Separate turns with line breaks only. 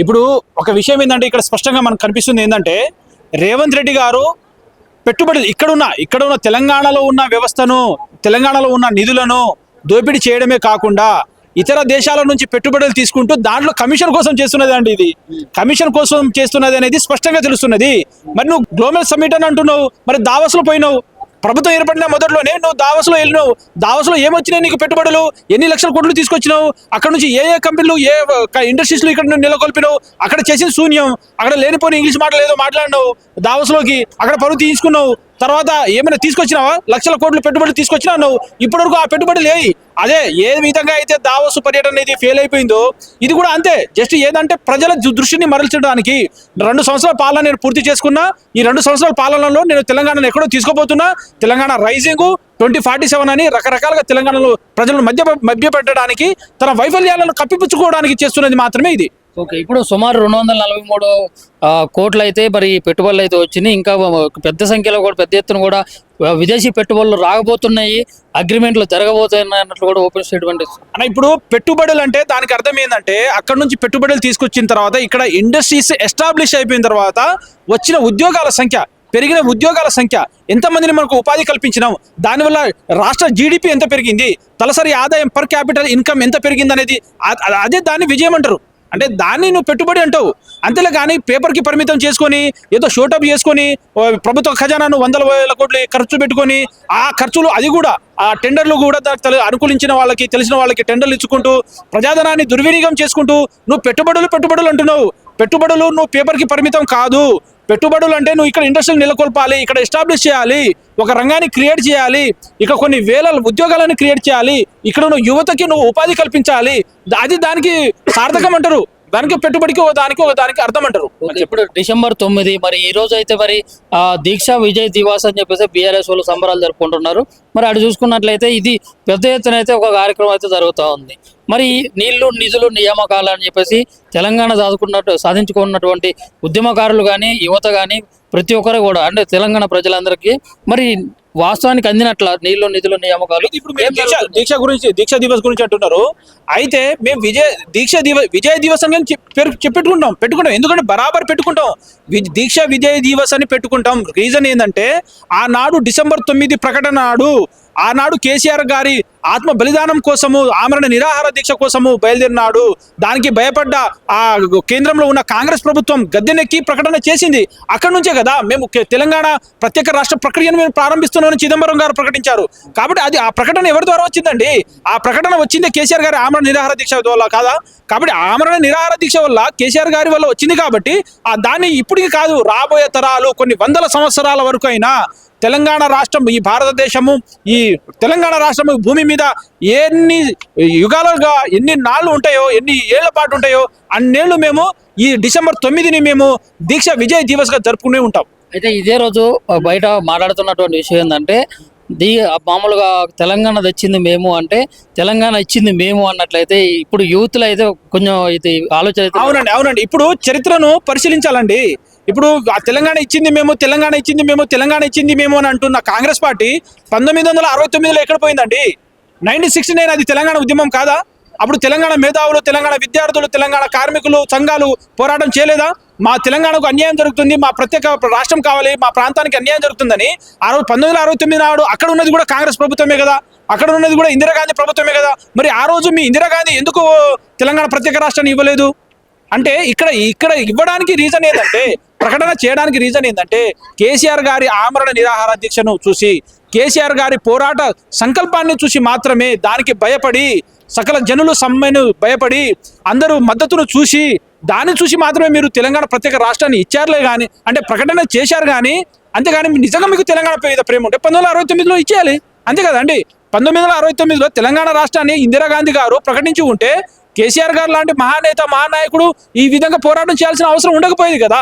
ఇప్పుడు ఒక విషయం ఏంటంటే ఇక్కడ స్పష్టంగా మనకు కనిపిస్తుంది ఏంటంటే రేవంత్ రెడ్డి గారు పెట్టుబడులు ఇక్కడున్న తెలంగాణలో ఉన్న వ్యవస్థను, తెలంగాణలో ఉన్న నిధులను దోపిడీ చేయడమే కాకుండా ఇతర దేశాల నుంచి పెట్టుబడులు తీసుకుంటూ దాంట్లో కమిషన్ కోసం చేస్తున్నది అండి. ఇది కమిషన్ కోసం చేస్తున్నది అనేది స్పష్టంగా తెలుస్తున్నది. మరి నువ్వు గ్లోబల్ సమ్మిట్ అని అంటున్నావు, మరి దావోస్లో పోయినావు, ప్రభుత్వం ఏర్పడిన మొదట్లోనే నువ్వు దావోస్లో వెళ్ళినావు. దావోస్లో ఏమొచ్చినాయి నీకు పెట్టుబడులు, ఎన్ని లక్షల కోట్లు తీసుకొచ్చినావు, అక్కడ నుంచి ఏ కంపెనీలు ఏ ఇండస్ట్రీస్లు ఇక్కడ నువ్వు నెలకొల్పినావు, అక్కడ చేసిన శూన్యం, అక్కడ లేనిపోయిన ఇంగ్లీష్ మాటలు ఏదో మాట్లాడినావు దావోస్లోకి, అక్కడ పరువు తీసుకున్నావు. తర్వాత ఏమైనా తీసుకొచ్చినావా? లక్షల కోట్లు పెట్టుబడులు తీసుకొచ్చినా నువ్వు ఇప్పటివరకు ఆ పెట్టుబడులు అదే ఏ విధంగా అయితే దావోస్ పర్యటన అనేది ఫెయిల్ అయిపోయిందో ఇది కూడా అంతే. జస్ట్ ఏదంటే ప్రజల దృష్టిని మరల్చడానికి 2 సంవత్సరాల పాలన నేను పూర్తి చేసుకున్నా. ఈ 2 సంవత్సరాల పాలనలో నేను తెలంగాణను ఎక్కడో తీసుకోబోతున్నా. తెలంగాణ రైజింగ్ 2047 అని రకరకాలుగా తెలంగాణలో ప్రజలను మభ్యపెట్టడానికి, తన వైఫల్యాలను కప్పిపుచ్చుకోవడానికి చేస్తున్నది మాత్రమే ఇది.
ఓకే, ఇప్పుడు సుమారు 243 కోట్లు అయితే మరి పెట్టుబడులు అయితే వచ్చినాయి. ఇంకా పెద్ద సంఖ్యలో కూడా పెద్ద ఎత్తున కూడా విదేశీ పెట్టుబడులు రాకపోతున్నాయి, అగ్రిమెంట్లు జరగబోతున్నాయి అన్నట్లు కూడా ఓపెన్ స్టేట్మెంట్
అన్న. ఇప్పుడు పెట్టుబడులు అంటే దానికి అర్థం ఏంటంటే అక్కడ నుంచి పెట్టుబడులు తీసుకొచ్చిన తర్వాత ఇక్కడ ఇండస్ట్రీస్ ఎస్టాబ్లిష్ అయిపోయిన తర్వాత వచ్చిన ఉద్యోగాల సంఖ్య, పెరిగిన ఉద్యోగాల సంఖ్య, ఎంతమందిని మనకు ఉపాధి కల్పించినాం, దానివల్ల రాష్ట్ర జీడిపి ఎంత పెరిగింది, తలసరి ఆదాయం పర్ క్యాపిటల్ ఇన్కమ్ ఎంత పెరిగింది అనేది అదే దాన్ని విజయం అంటారు. అంటే దాన్ని నువ్వు పెట్టుబడి అంటావు. అంతేలే కానీ పేపర్కి పరిమితం చేసుకొని ఏదో షోటప్ చేసుకొని ప్రభుత్వ ఖజానాను 100,000 కోట్లు ఖర్చు పెట్టుకొని ఆ ఖర్చులు అది కూడా ఆ టెండర్లు కూడా అనుకూలించిన వాళ్ళకి, తెలిసిన వాళ్ళకి టెండర్లు ఇచ్చుకుంటూ ప్రజాధనాన్ని దుర్వినియోగం చేసుకుంటూ నువ్వు పెట్టుబడులు అంటున్నావు. పెట్టుబడులు నువ్వు పేపర్కి పరిమితం కాదు. పెట్టుబడులు అంటే నువ్వు ఇక్కడ ఇండస్ట్రీని నెలకొల్పాలి, ఇక్కడ ఎస్టాబ్లిష్ చేయాలి, ఒక రంగాన్ని క్రియేట్ చేయాలి, ఇక్కడ కొన్ని వేల ఉద్యోగాలను క్రియేట్ చేయాలి, ఇక్కడ నువ్వు యువతకి నువ్వు ఉపాధి కల్పించాలి. అది దానికి సార్థకం అంటారు. దానికి పెట్టుబడికి ఒక దానికి అర్థం అంటారు.
ఇప్పుడు December 9 మరి ఈ రోజు అయితే మరి దీక్ష విజయ్ దివాస్ అని చెప్పేసి బీఆర్ఎస్ వాళ్ళు సంబరాలు జరుపుకుంటున్నారు. మరి అటు చూసుకున్నట్లయితే ఇది పెద్ద ఎత్తున అయితే ఒక కార్యక్రమం అయితే జరుగుతూ ఉంది. మరి నీళ్లు నిధులు నియామకాలు అని చెప్పేసి తెలంగాణ సాధించుకున్నటువంటి ఉద్యమకారులు కానీ, యువత కానీ, ప్రతి ఒక్కరు కూడా అంటే తెలంగాణ ప్రజలందరికీ మరి వాస్తవానికి అందినట్ల నీళ్లు నిధులు నియామకాలు.
ఇప్పుడు దీక్ష దివస్ గురించి అంటున్నారు. అయితే మేము విజయ దివస్ అని పెట్టుకుంటాం. ఎందుకంటే బరాబర్ పెట్టుకుంటాం. దీక్ష విజయ్ దివస్ అని పెట్టుకుంటాం. రీజన్ ఏంటంటే ఆనాడు December 9 ప్రకటన నాడు ఆనాడు కేసీఆర్ గారి ఆత్మ బలిదానం కోసము, ఆమరణ నిరాహార దీక్ష కోసము బయలుదేరినాడు. దానికి భయపడ్డ ఆ కేంద్రంలో ఉన్న కాంగ్రెస్ ప్రభుత్వం గద్దెనెక్కి ప్రకటన చేసింది. అక్కడ నుంచే కదా మేము తెలంగాణ ప్రత్యేక రాష్ట్ర ప్రక్రియను మేము ప్రారంభిస్తున్నామని చిదంబరం గారు ప్రకటించారు. కాబట్టి అది ఆ ప్రకటన ఎవరి ద్వారా వచ్చిందండి? ఆ ప్రకటన వచ్చింది కేసీఆర్ గారి ఆమరణ నిరాహార దీక్ష వల్ల కాదా? కాబట్టి ఆమరణ నిరాహార దీక్ష వల్ల కేసీఆర్ గారి వల్ల వచ్చింది. కాబట్టి దాన్ని ఇప్పటికి కాదు, రాబోయే తరాలు కొన్ని వందల సంవత్సరాల వరకు అయినా తెలంగాణ రాష్ట్రం, ఈ భారతదేశము, ఈ తెలంగాణ రాష్ట్రము భూమి మీద ఎన్ని యుగాలుగా ఎన్ని నాళ్ళు ఉంటాయో, ఎన్ని ఏళ్ల పాటు ఉంటాయో అన్నేళ్ళు మేము ఈ December 9ని మేము దీక్ష విజయ్ దివస్గా జరుపుకునే ఉంటాం.
అయితే ఇదే రోజు బయట మాట్లాడుతున్నటువంటి విషయం ఏంటంటే మామూలుగా తెలంగాణ తెచ్చింది మేము అంటే తెలంగాణ ఇచ్చింది మేము అన్నట్లయితే ఇప్పుడు యూత్లో అయితే కొంచెం ఇది ఆలోచన.
అవునండి. ఇప్పుడు చరిత్రను పరిశీలించాలండి. ఇప్పుడు తెలంగాణ ఇచ్చింది మేము అని అంటున్న కాంగ్రెస్ పార్టీ 1969లో ఎక్కడ పోయిందండి? 1969 అది తెలంగాణ ఉద్యమం కాదా? అప్పుడు తెలంగాణ మేధావులు, తెలంగాణ విద్యార్థులు, తెలంగాణ కార్మికులు సంఘాలు పోరాటం చేయలేదా? మా తెలంగాణకు అన్యాయం జరుగుతుంది, మా ప్రత్యేక రాష్ట్రం కావాలి, మా ప్రాంతానికి అన్యాయం జరుగుతుందని ఆ రోజు 1969 నాడు అక్కడ ఉన్నది కూడా కాంగ్రెస్ ప్రభుత్వమే కదా, అక్కడ ఉన్నది కూడా ఇందిరాగాంధీ ప్రభుత్వమే కదా. మరి ఆ రోజు మీ ఇందిరాగాంధీ ఎందుకు తెలంగాణ ప్రత్యేక రాష్ట్రాన్ని ఇవ్వలేదు? అంటే ఇక్కడ ఇవ్వడానికి రీజన్ ఏంటంటే, ప్రకటన చేయడానికి రీజన్ ఏంటంటే కేసీఆర్ గారి ఆమరణ నిరాహార దీక్షను చూసి, కేసీఆర్ గారి పోరాట సంకల్పాన్ని చూసి మాత్రమే, దానికి భయపడి సకల జనులు సమ్మెను భయపడి అందరూ మద్దతును చూసి దాన్ని చూసి మాత్రమే మీరు తెలంగాణ ప్రత్యేక రాష్ట్రాన్ని ఇచ్చారులే కానీ, అంటే ప్రకటన చేశారు కానీ, అంతేగాని నిజంగా మీకు తెలంగాణ మీద ప్రేమ ఉంటే 1969లో ఇచ్చేయాలి, అంతే కదండి. 1969లో తెలంగాణ రాష్ట్రాన్ని ఇందిరాగాంధీ గారు ప్రకటించి ఉంటే కేసీఆర్ గారు లాంటి మహానాయకుడు ఈ విధంగా పోరాటం చేయాల్సిన అవసరం ఉండకపోయేది కదా.